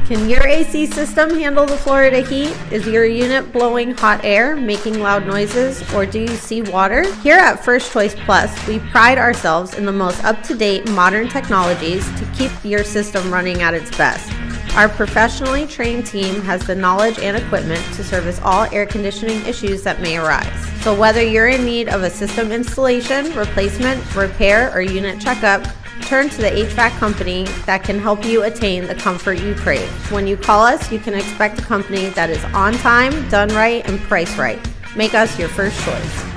Can your AC system handle the Florida heat? Is your unit blowing hot air, making loud noises, or do you see water? Here at First Choice Plus, we pride ourselves in the most up-to-date modern technologies to keep your system running at its best. Our professionally trained team has the knowledge and equipment to service all air conditioning issues that may arise. So whether you're in need of a system installation, replacement, repair, or unit checkup, turn to the HVAC company that can help you attain the comfort you crave. When you call us, you can expect a company that is on time, done right, and priced right. Make us your first choice.